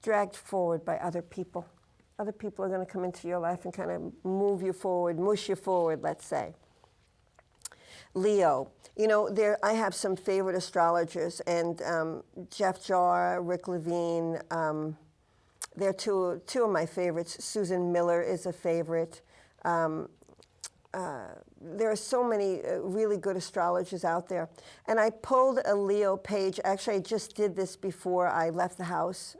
dragged forward by other people. Other people are going to come into your life and kind of move you forward, mush you forward, let's say. Leo, you know, I have some favorite astrologers, and Jeff Jarr, Rick Levine, they're two of my favorites. Susan Miller is a favorite. There are so many really good astrologers out there. And I pulled a Leo page. Actually, I just did this before I left the house.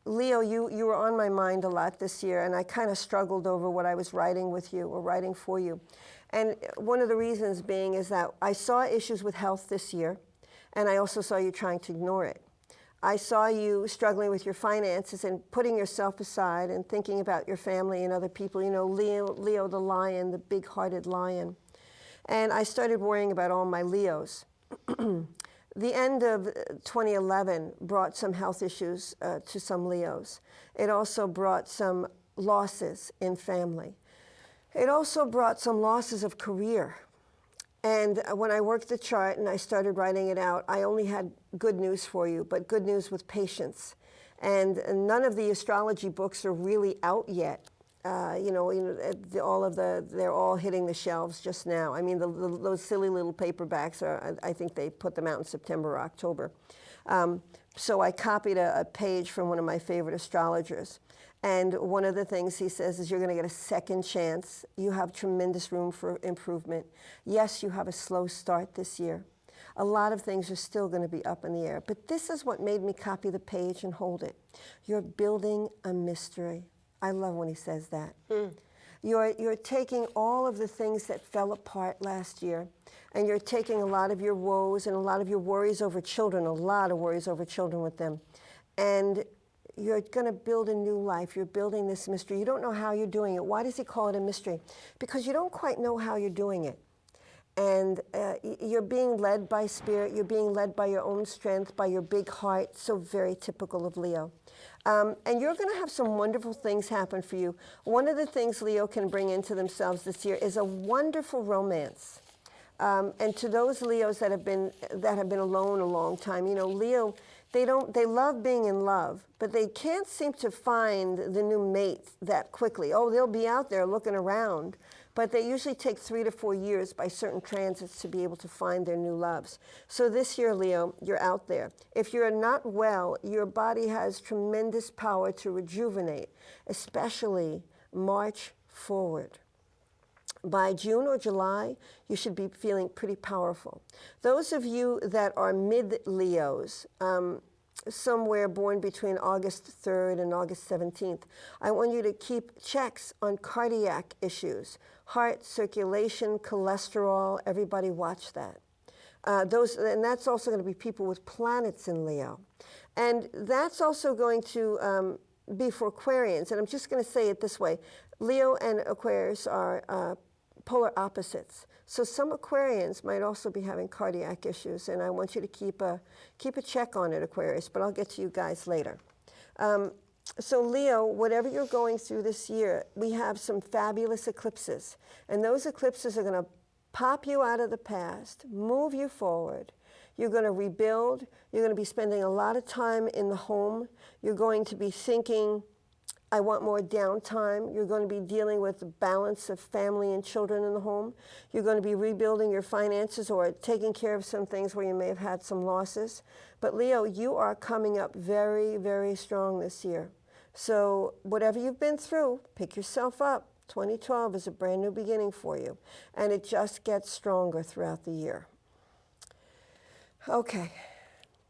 Leo, you were on my mind a lot this year, and I kind of struggled over what I was writing with you or writing for you. And one of the reasons being is that I saw issues with health this year, and I also saw you trying to ignore it. I saw you struggling with your finances and putting yourself aside and thinking about your family and other people. You know, Leo the lion, the big-hearted lion. And I started worrying about all my Leos. The end of 2011 brought some health issues to some Leos. It also brought some losses in family. It also brought some losses of career. And when I worked the chart and I started writing it out, I only had good news for you, but good news with patience. And none of the astrology books are really out yet. They're all hitting the shelves just now. I mean, those silly little paperbacks I think they put them out in September or October. So I copied a page from one of my favorite astrologers. And one of the things he says is you're going to get a second chance. You have tremendous room for improvement. Yes, you have a slow start this year. A lot of things are still going to be up in the air. But this is what made me copy the page and hold it. You're building a mystery. I love when he says that. You're taking all of the things that fell apart last year, and you're taking a lot of your woes and a lot of your worries over children, a lot of worries over children with them, and you're going to build a new life. You're building this mystery. You don't know how you're doing it. Why does he call it a mystery? Because you don't quite know how you're doing it. And you're being led by spirit. You're being led by your own strength, by your big heart. So very typical of Leo. And you're going to have some wonderful things happen for you. One of the things Leo can bring into themselves this year is a wonderful romance. And to those Leos that have been alone a long time, you know, Leo, they love being in love, but they can't seem to find the new mate that quickly. Oh, they'll be out there looking around, but they usually take 3 to 4 years by certain transits to be able to find their new loves. So this year, Leo, you're out there. If you're not well, your body has tremendous power to rejuvenate, especially March forward. By June or July, you should be feeling pretty powerful. Those of you that are mid-Leos, somewhere born between August 3rd and August 17th, I want you to keep checks on cardiac issues, heart, circulation, cholesterol. Everybody watch that. And that's also going to be people with planets in Leo. And that's also going to be for Aquarians. And I'm just going to say it this way. Leo and Aquarius are polar opposites. So some Aquarians might also be having cardiac issues, and I want you to keep a check on it, Aquarius, but I'll get to you guys later. So Leo, whatever you're going through this year, we have some fabulous eclipses, and those eclipses are going to pop you out of the past, move you forward. You're going to rebuild. You're going to be spending a lot of time in the home. You're going to be thinking, I want more downtime. You're going to be dealing with the balance of family and children in the home. You're going to be rebuilding your finances or taking care of some things where you may have had some losses. But Leo, you are coming up very, very strong this year. So whatever you've been through, pick yourself up. 2012 is a brand new beginning for you. And it just gets stronger throughout the year. Okay,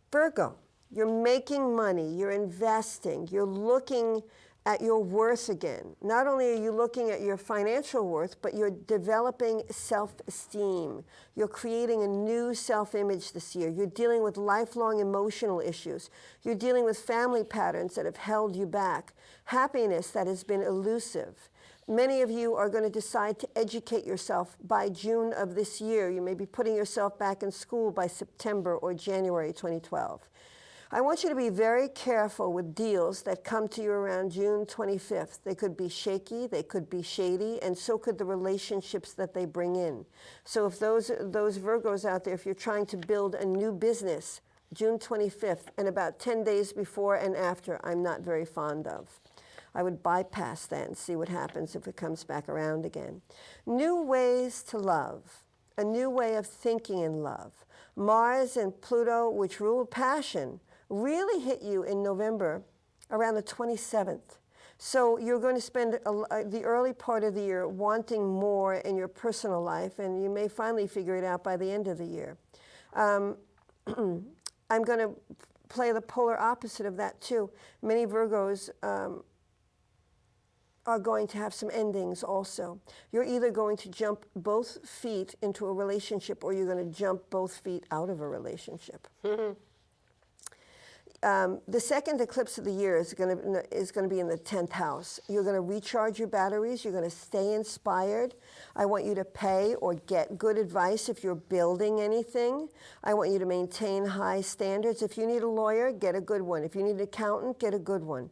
Virgo, you're making money, you're investing, you're looking at your worth again. Not only are you looking at your financial worth, but you're developing self-esteem. You're creating a new self-image this year. You're dealing with lifelong emotional issues. You're dealing with family patterns that have held you back, happiness that has been elusive. Many of you are going to decide to educate yourself by June of this year. You may be putting yourself back in school by September or January 2012. I want you to be very careful with deals that come to you around June 25th. They could be shaky, they could be shady, and so could the relationships that they bring in. So if those Virgos out there, if you're trying to build a new business, June 25th, and about 10 days before and after, I'm not very fond of. I would bypass that and see what happens if it comes back around again. New ways to love, a new way of thinking in love. Mars and Pluto, which rule passion, really hit you in November around the 27th. So you're going to spend the early part of the year wanting more in your personal life, and you may finally figure it out by the end of the year. I'm going to play the polar opposite of that too. Many Virgos are going to have some endings also. You're either going to jump both feet into a relationship, or you're going to jump both feet out of a relationship. The second eclipse of the year is going to be in the 10th house. You're going to recharge your batteries. You're going to stay inspired. I want you to pay or get good advice if you're building anything. I want you to maintain high standards. If you need a lawyer, get a good one. If you need an accountant, get a good one.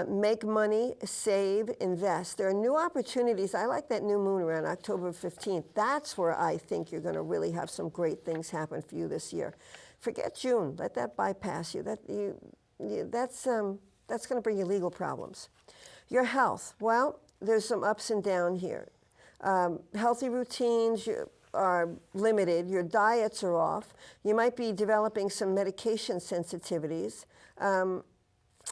Make money, save, invest. There are new opportunities. I like that new moon around October 15th. That's where I think you're going to really have some great things happen for you this year. Forget June. Let that bypass you. That's going to bring you legal problems. Your health. Well, there's some ups and downs here. Healthy routines are limited. Your diets are off. You might be developing some medication sensitivities.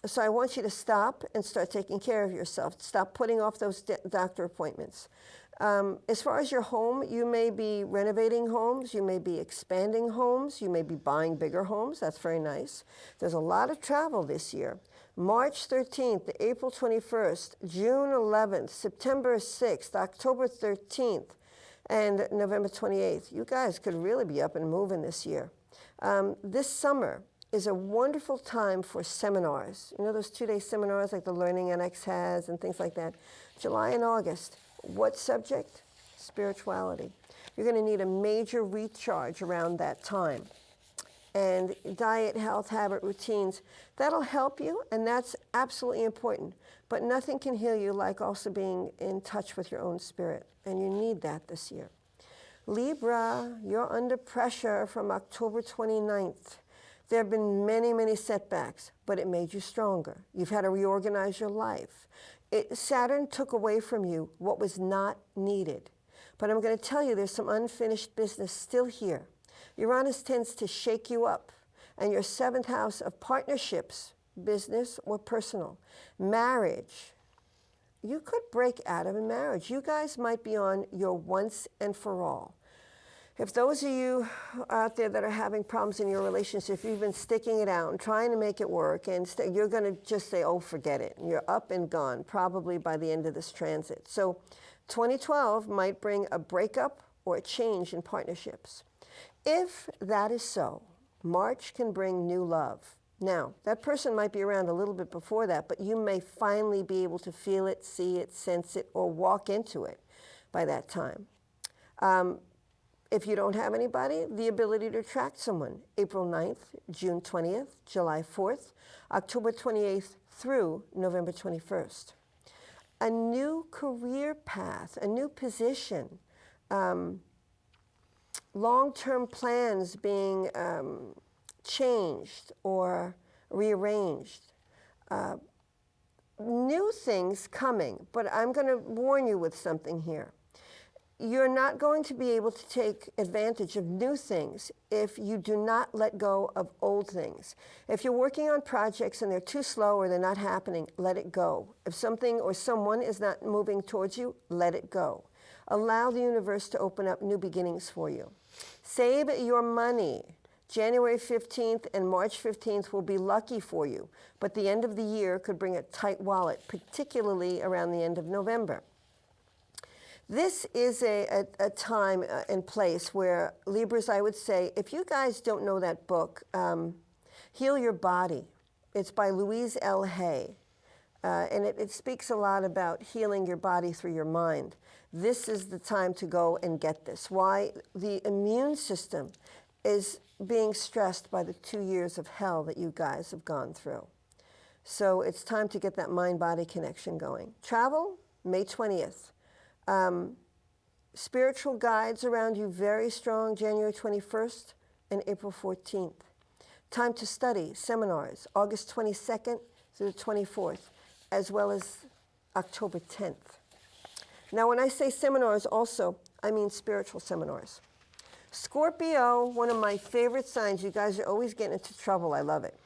So I want you to stop and start taking care of yourself. Stop putting off those doctor appointments. As far as your home, you may be renovating homes, you may be expanding homes, you may be buying bigger homes. That's very nice. There's a lot of travel this year. March 13th, April 21st, June 11th, September 6th, October 13th, and November 28th. You guys could really be up and moving this year. This summer is a wonderful time for seminars. You know those 2-day seminars like the Learning NX has and things like that? July and August. What subject? Spirituality. You're going to need a major recharge around that time. And diet, health, habit, routines, that'll help you, and that's absolutely important. But nothing can heal you like also being in touch with your own spirit, and you need that this year. Libra, you're under pressure from October 29th. There have been many, many setbacks, but it made you stronger. You've had to reorganize your life. Saturn took away from you what was not needed. But I'm going to tell you there's some unfinished business still here. Uranus tends to shake you up. And your 7th house of partnerships, business or personal, marriage, you could break out of a marriage. You guys might be on your once and for all. If those of you out there that are having problems in your relationship, if you've been sticking it out and trying to make it work, and you're going to just say, oh, forget it. And you're up and gone, probably by the end of this transit. So 2012 might bring a breakup or a change in partnerships. If that is so, March can bring new love. Now, that person might be around a little bit before that, but you may finally be able to feel it, see it, sense it, or walk into it by that time. If you don't have anybody, the ability to attract someone, April 9th, June 20th, July 4th, October 28th through November 21st. A new career path, a new position, long-term plans being changed or rearranged. New things coming, but I'm going to warn you with something here. You're not going to be able to take advantage of new things if you do not let go of old things. If you're working on projects and they're too slow or they're not happening, let it go. If something or someone is not moving towards you, let it go. Allow the universe to open up new beginnings for you. Save your money. January 15th and March 15th will be lucky for you, but the end of the year could bring a tight wallet, particularly around the end of November. This is a time and place where, Libras, I would say, if you guys don't know that book, Heal Your Body. It's by Louise L. Hay, and it speaks a lot about healing your body through your mind. This is the time to go and get this. Why? The immune system is being stressed by the 2 years of hell that you guys have gone through. So it's time to get that mind-body connection going. Travel, May 20th. Spiritual guides around you very strong, January 21st and April 14th. Time to study, seminars, August 22nd through the 24th, as well as October 10th. Now, when I say seminars also, I mean spiritual seminars. Scorpio, one of my favorite signs. You guys are always getting into trouble. I love it.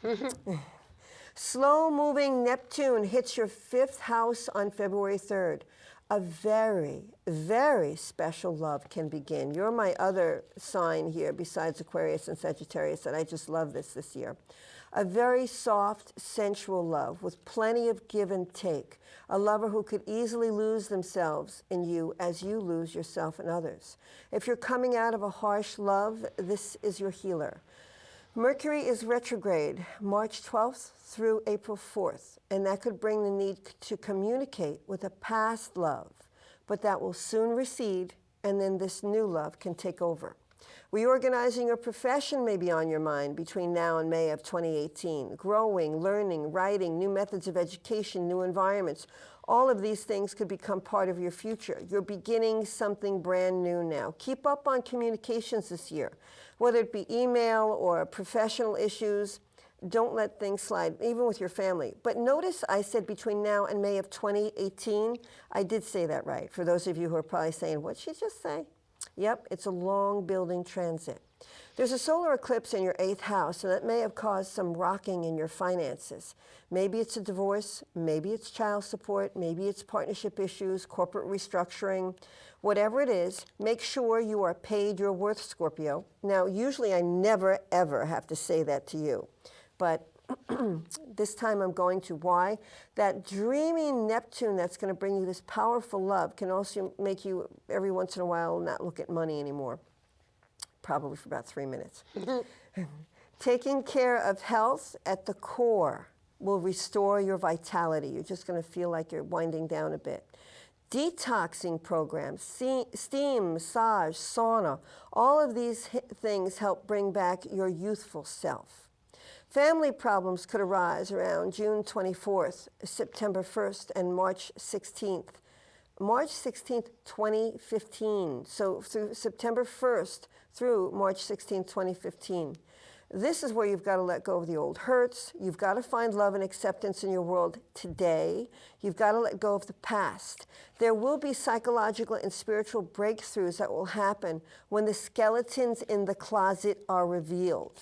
Slow-moving Neptune hits your 5th house on February 3rd. A very, very special love can begin. You're my other sign here besides Aquarius and Sagittarius, and I just love this year. A very soft, sensual love with plenty of give and take. A lover who could easily lose themselves in you as you lose yourself in others. If you're coming out of a harsh love, this is your healer. Mercury is retrograde March 12th through April 4th, and that could bring the need to communicate with a past love, but that will soon recede, and then this new love can take over. Reorganizing your profession may be on your mind between now and May of 2018. Growing, learning, writing, new methods of education, new environments. All of these things could become part of your future. You're beginning something brand new now. Keep up on communications this year, whether it be email or professional issues. Don't let things slide, even with your family. But notice I said between now and May of 2018. I did say that right. For those of you who are probably saying, what'd she just say? Yep, it's a long building transit. There's a solar eclipse in your 8th house, and that may have caused some rocking in your finances. Maybe it's a divorce, maybe it's child support, maybe it's partnership issues, corporate restructuring. Whatever it is, make sure you are paid your worth, Scorpio. Now, usually I never, ever have to say that to you, but this time I'm going to. Why? That dreamy Neptune that's going to bring you this powerful love can also make you, every once in a while, not look at money anymore. Probably for about 3 minutes. Taking care of health at the core will restore your vitality. You're just going to feel like you're winding down a bit. Detoxing programs, steam, massage, sauna, all of these things help bring back your youthful self. Family problems could arise around June 24th, September 1st, and March 16th. March 16th, 2015. So through September 1st through March 16th, 2015. This is where you've got to let go of the old hurts. You've got to find love and acceptance in your world today. You've got to let go of the past. There will be psychological and spiritual breakthroughs that will happen when the skeletons in the closet are revealed.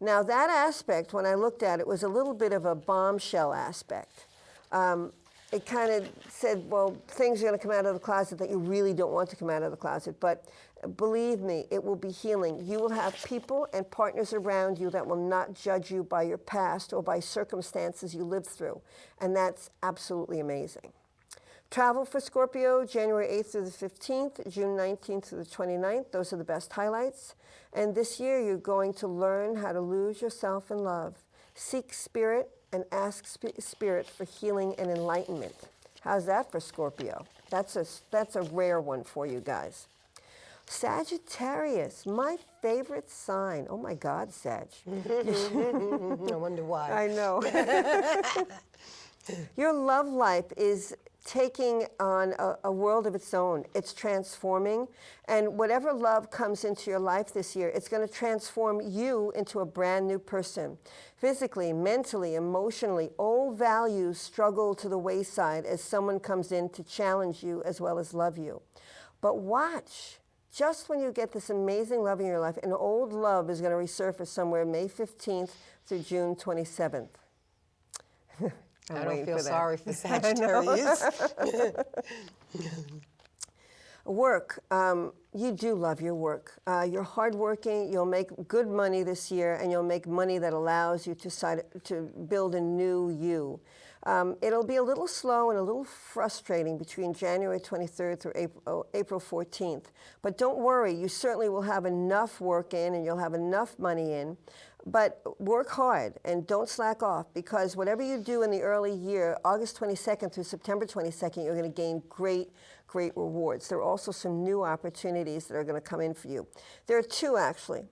Now that aspect, when I looked at it, was a little bit of a bombshell aspect. It kind of said, well, things are going to come out of the closet that you really don't want to come out of the closet. But believe me, it will be healing. You will have people and partners around you that will not judge you by your past or by circumstances you lived through. And that's absolutely amazing. Travel for Scorpio, January 8th through the 15th, June 19th through the 29th. Those are the best highlights. And this year, you're going to learn how to lose yourself in love. Seek spirit and ask spirit for healing and enlightenment. How's that for Scorpio? That's a rare one for you guys. Sagittarius, my favorite sign. Oh my God, Sag. I wonder why. I know. Your love life is taking on a world of its own. It's transforming, and whatever love comes into your life this year, it's going to transform you into a brand new person. Physically, mentally, emotionally, old values struggle to the wayside as someone comes in to challenge you as well as love you. But watch, just when you get this amazing love in your life, an old love is going to resurface somewhere May 15th through June 27th. I don't feel sorry for Sagittarius. Work. You do love your work. You're hardworking. You'll make good money this year, and you'll make money that allows you to build a new you. It'll be a little slow and a little frustrating between January 23rd through April 14th. But don't worry, you certainly will have enough work in and you'll have enough money in. But work hard and don't slack off, because whatever you do in the early year, August 22nd through September 22nd, you're going to gain great rewards. There are also some new opportunities that are going to come in for you. There are two, actually.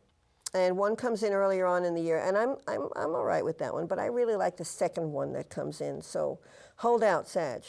And one comes in earlier on in the year, and I'm all right with that one, but I really like the second one that comes in, so hold out, Sag.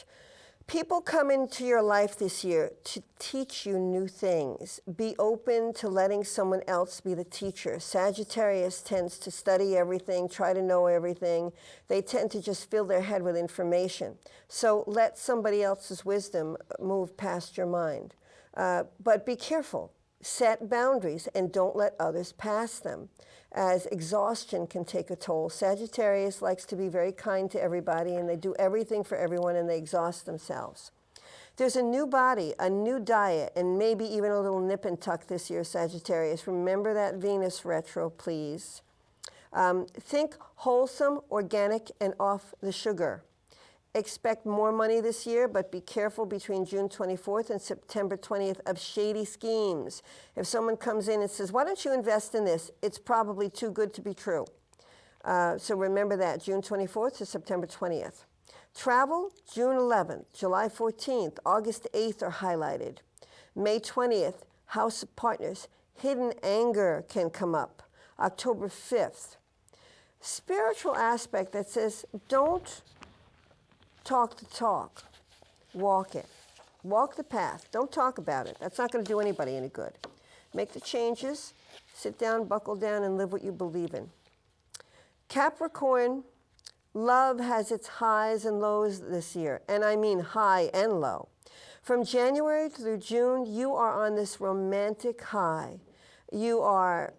People come into your life this year to teach you new things. Be open to letting someone else be the teacher. Sagittarius tends to study everything, try to know everything. They tend to just fill their head with information. So let somebody else's wisdom move past your mind. But be careful. Set boundaries and don't let others pass them, as exhaustion can take a toll. Sagittarius likes to be very kind to everybody, and they do everything for everyone, and they exhaust themselves. There's a new body, a new diet, and maybe even a little nip and tuck this year, Sagittarius. Remember that Venus retro, please. Think wholesome, organic, and off the sugar. Expect more money this year, but be careful between June 24th and September 20th of shady schemes. If someone comes in and says, why don't you invest in this? It's probably too good to be true. So remember that, June 24th to September 20th. Travel, June 11th, July 14th, August 8th are highlighted. May 20th, House of Partners, hidden anger can come up. October 5th. Spiritual aspect that says, don't talk the talk, walk it. Walk the path, don't talk about it. That's not going to do anybody any good. Make the changes, sit down, buckle down, and live what you believe in. Capricorn, love has its highs and lows this year, and I mean high and low. From January through June, you are on this romantic high. You're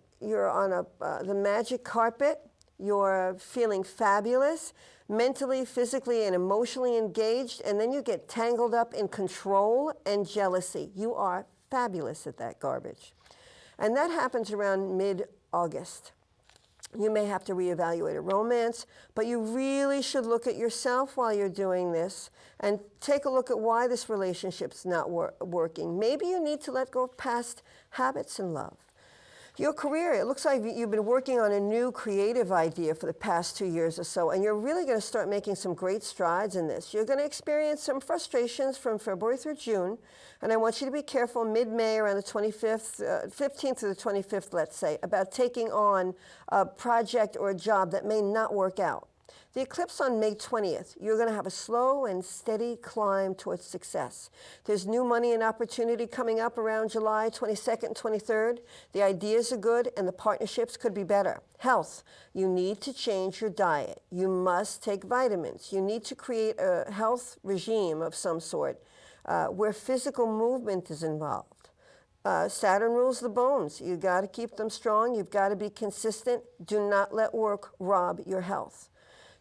on the magic carpet. You're feeling fabulous, mentally, physically, and emotionally engaged, and then you get tangled up in control and jealousy. You are fabulous at that garbage. And that happens around mid-August. You may have to reevaluate a romance, but you really should look at yourself while you're doing this and take a look at why this relationship's not working. Maybe you need to let go of past habits in love. Your career, it looks like you've been working on a new creative idea for the past 2 years or so, and you're really going to start making some great strides in this. You're going to experience some frustrations from February through June, and I want you to be careful mid-May, around the 25th, 15th to the 25th, let's say, about taking on a project or a job that may not work out. The eclipse on May 20th, you're going to have a slow and steady climb towards success. There's new money and opportunity coming up around July 22nd and 23rd. The ideas are good and the partnerships could be better. Health, you need to change your diet. You must take vitamins. You need to create a health regime of some sort where physical movement is involved. Saturn rules the bones. You got to keep them strong. You've got to be consistent. Do not let work rob your health.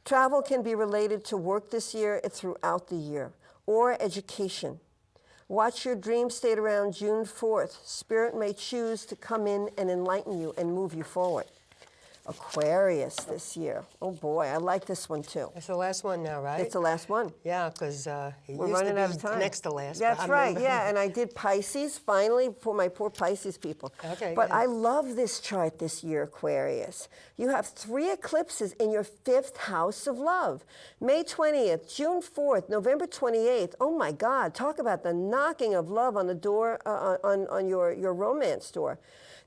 Travel can be related to work this year throughout the year, or education. Watch your dream state around June 4th. Spirit may choose to come in and enlighten you and move you forward. Aquarius this year. Oh boy, I like this one too. It's the last one now, right? It's the last one. Yeah, because we're running out of time. Next to last. That's right, yeah, and I did Pisces finally for my poor Pisces people. Okay. But I love this chart this year, Aquarius. You have 3 eclipses in your 5th house of love. May 20th, June 4th, November 28th. Oh my God, talk about the knocking of love on the door, on your romance door.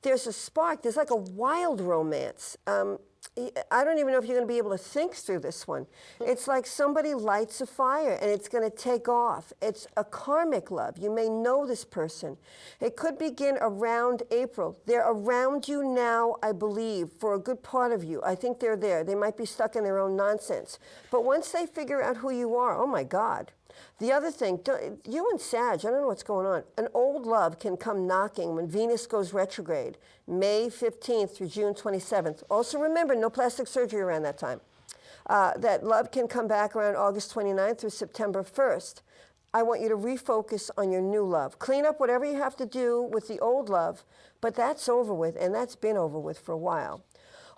There's a spark. There's like a wild romance. I don't even know if you're going to be able to think through this one. It's like somebody lights a fire and it's going to take off. It's a karmic love. You may know this person. It could begin around April. They're around you now, I believe, for a good part of you. I think they're there. They might be stuck in their own nonsense. But once they figure out who you are, oh my God. The other thing, you and Sag, I don't know what's going on. An old love can come knocking when Venus goes retrograde, May 15th through June 27th. Also remember, no plastic surgery around that time. That love can come back around August 29th through September 1st. I want you to refocus on your new love. Clean up whatever you have to do with the old love, but that's over with, and that's been over with for a while.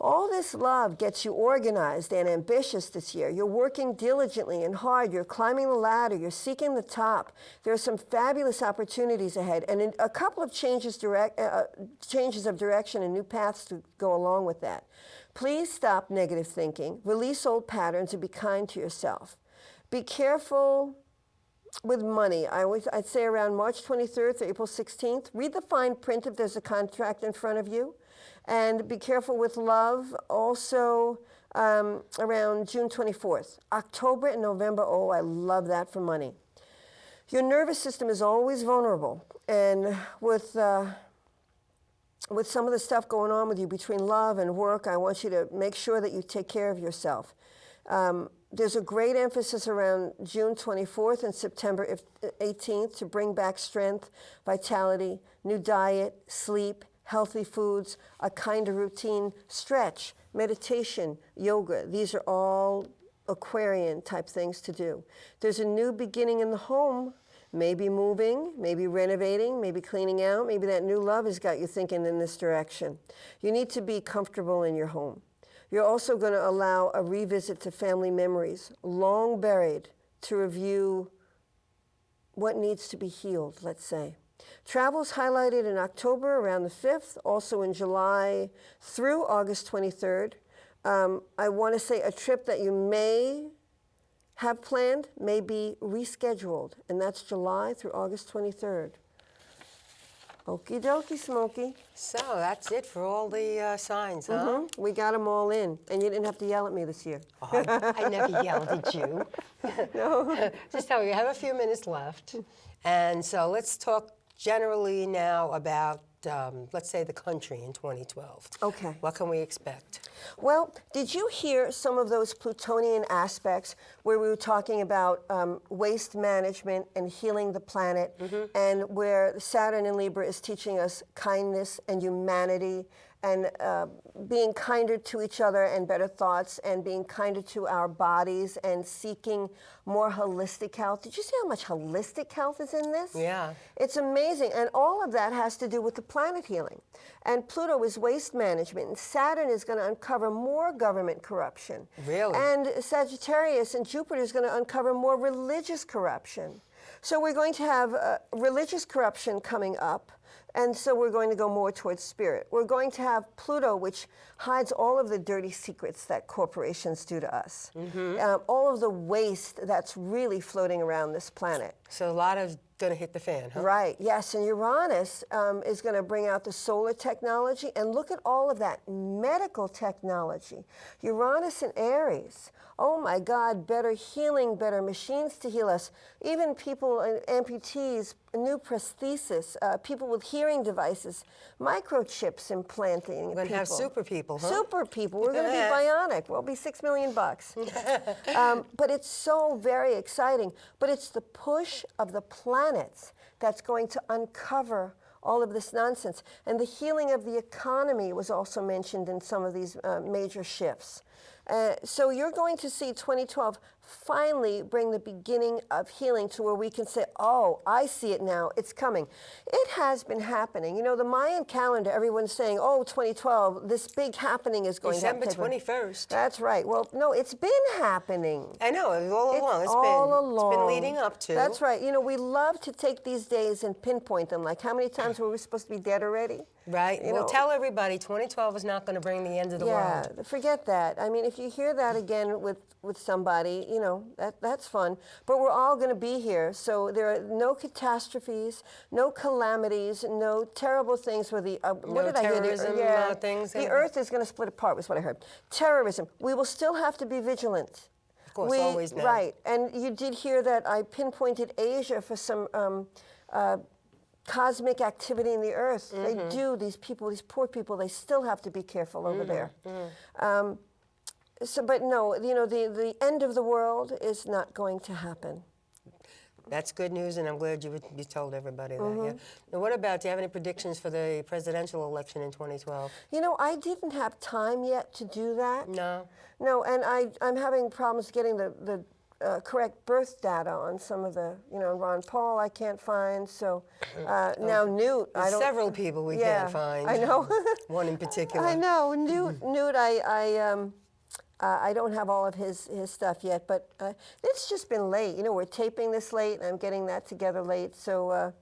All this love gets you organized and ambitious this year. You're working diligently and hard. You're climbing the ladder. You're seeking the top. There are some fabulous opportunities ahead, and a couple of changes of direction and new paths to go along with that. Please stop negative thinking. Release old patterns and be kind to yourself. Be careful with money. I'd say around March 23rd to April 16th. Read the fine print if there's a contract in front of you. And be careful with love also around June 24th. October and November, oh, I love that for money. Your nervous system is always vulnerable, and with some of the stuff going on with you between love and work, I want you to make sure that you take care of yourself. There's a great emphasis around June 24th and September 18th to bring back strength, vitality, new diet, sleep, healthy foods, a kinder routine, stretch, meditation, yoga. These are all Aquarian type things to do. There's a new beginning in the home, maybe moving, maybe renovating, maybe cleaning out, maybe that new love has got you thinking in this direction. You need to be comfortable in your home. You're also going to allow a revisit to family memories, long buried, to review what needs to be healed, let's say. Travel's highlighted in October around the 5th, also in July through August 23rd. I want to say a trip that you may have planned may be rescheduled, and that's July through August 23rd. Okie dokie, Smokey. So that's it for all the signs, huh? We got them all in, and you didn't have to yell at me this year. Oh, I never yelled at you. No. Just tell me, you have a few minutes left. And so let's talk generally now about, let's say, the country in 2012. Okay. What can we expect? Well, did you hear some of those Plutonian aspects where we were talking about waste management and healing the planet, and where Saturn in Libra is teaching us kindness and humanity and being kinder to each other and better thoughts and being kinder to our bodies and seeking more holistic health? Did you see how much holistic health is in this? Yeah. It's amazing. And all of that has to do with the planet healing. And Pluto is waste management. And Saturn is going to uncover more government corruption. Really? And Sagittarius and Jupiter is going to uncover more religious corruption. So we're going to have religious corruption coming up. And so we're going to go more towards spirit. We're going to have Pluto, which hides all of the dirty secrets that corporations do to us. All of the waste that's really floating around this planet. So a lot of going to hit the fan, huh? Right, yes. And Uranus is going to bring out the solar technology. And look at all of that medical technology. Uranus and Aries. Oh my God, better healing, better machines to heal us. Even people, amputees, new prosthesis, people with hearing devices, microchips implanting. We're going to have super people, huh? Super people. We're going to be bionic. We'll be $6 million. But it's so very exciting. But it's the push of the planets that's going to uncover all of this nonsense. And the healing of the economy was also mentioned in some of these major shifts. So you're going to see 2012 finally bring the beginning of healing to where we can say, oh, I see it now, it's coming. It has been happening. You know, the Mayan calendar, everyone's saying, oh, 2012, this big happening is going to happen. December 21st. That's right. Well, no, it's been happening. I know, all along. It's been leading up to. That's right. You know, we love to take these days and pinpoint them. Like, how many times were we supposed to be dead already? Right. Well, tell everybody 2012 is not going to bring the end of the world. Yeah, forget that. I mean, if you hear that again with somebody, you know, that's fun. But we're all going to be here. So there are no catastrophes, no calamities, no terrible things where the, what did I hear? Terrorism things. The earth is going to split apart was what I heard. Terrorism. We will still have to be vigilant. Of course, always now. Right. And you did hear that I pinpointed Asia for some cosmic activity in the earth. They do, these people, these poor people, they still have to be careful over there. So, but no, you know, the end of the world is not going to happen. That's good news, and I'm glad you told everybody that. Yeah. Now, what about, do you have any predictions for the presidential election in 2012? You know, I didn't have time yet to do that. No. No, and I'm having problems getting the correct birth data on some of the, you know, Ron Paul I can't find, so now Newt, I don't... Several people we can't find. I know. One in particular. I know, Newt I don't have all of his stuff yet, but it's just been late. You know, we're taping this late, and I'm getting that together late, so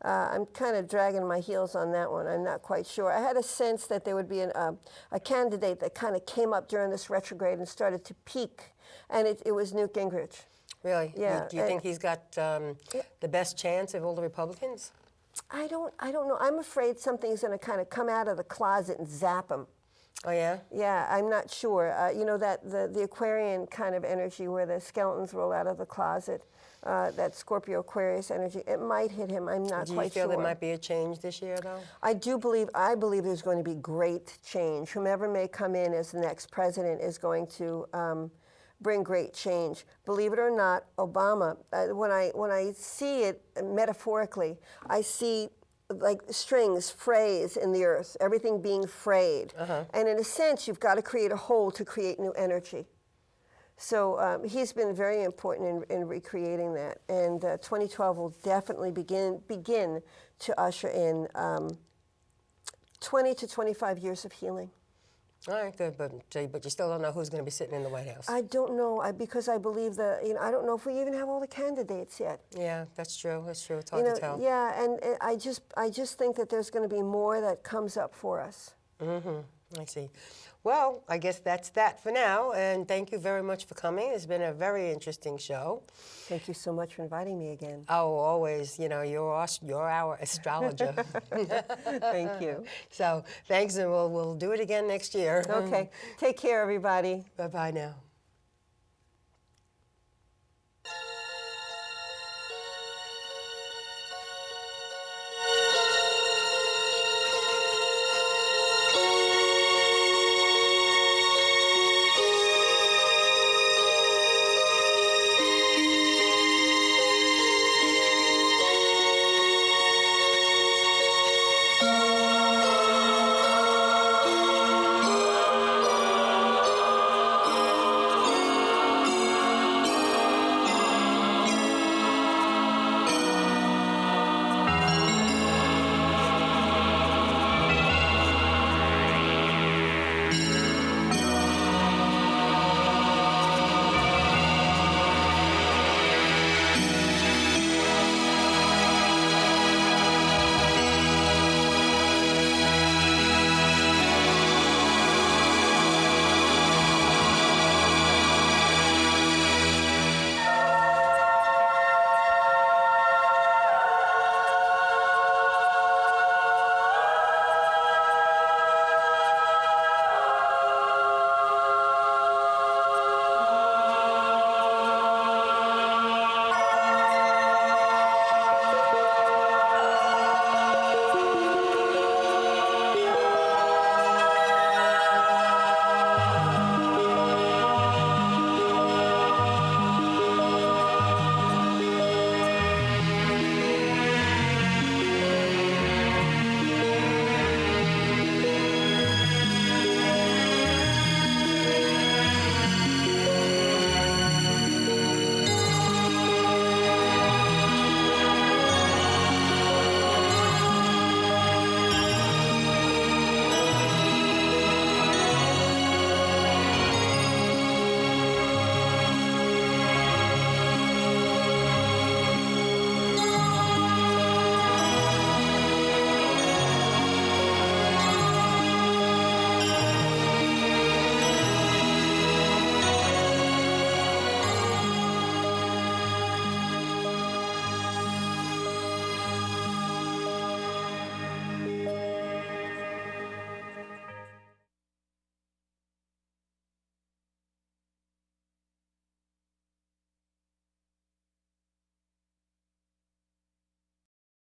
I'm kind of dragging my heels on that one. I'm not quite sure. I had a sense that there would be a candidate that kind of came up during this retrograde and started to peak, and it was Newt Gingrich. Really? Yeah. Do you think he's got the best chance of all the Republicans? I don't know. I'm afraid something's going to kind of come out of the closet and zap him. Oh, yeah? Yeah, I'm not sure. You know, that the Aquarian kind of energy where the skeletons roll out of the closet, that Scorpio Aquarius energy, it might hit him. I'm not Do you quite feel sure. there might be a change this year, though? I believe there's going to be great change. Whomever may come in as the next president is going to bring great change. Believe it or not, Obama, when I see it metaphorically, I see like strings frays in the earth, everything being frayed. And in a sense, you've got to create a hole to create new energy. So he's been very important in recreating that. And 2012 will definitely begin to usher in 20 to 25 years of healing. All right, good, but you still don't know who's going to be sitting in the White House. I don't know, because I believe I don't know if we even have all the candidates yet. Yeah, that's true. That's true. It's hard to tell. Yeah, and I just think that there's going to be more that comes up for us. I see. Well, I guess that's that for now, and thank you very much for coming. It's been a very interesting show. Thank you so much for inviting me again. Oh, always. You know, you're our astrologer. Thank you. So thanks, and we'll do it again next year. Okay. Take care, everybody. Bye-bye now.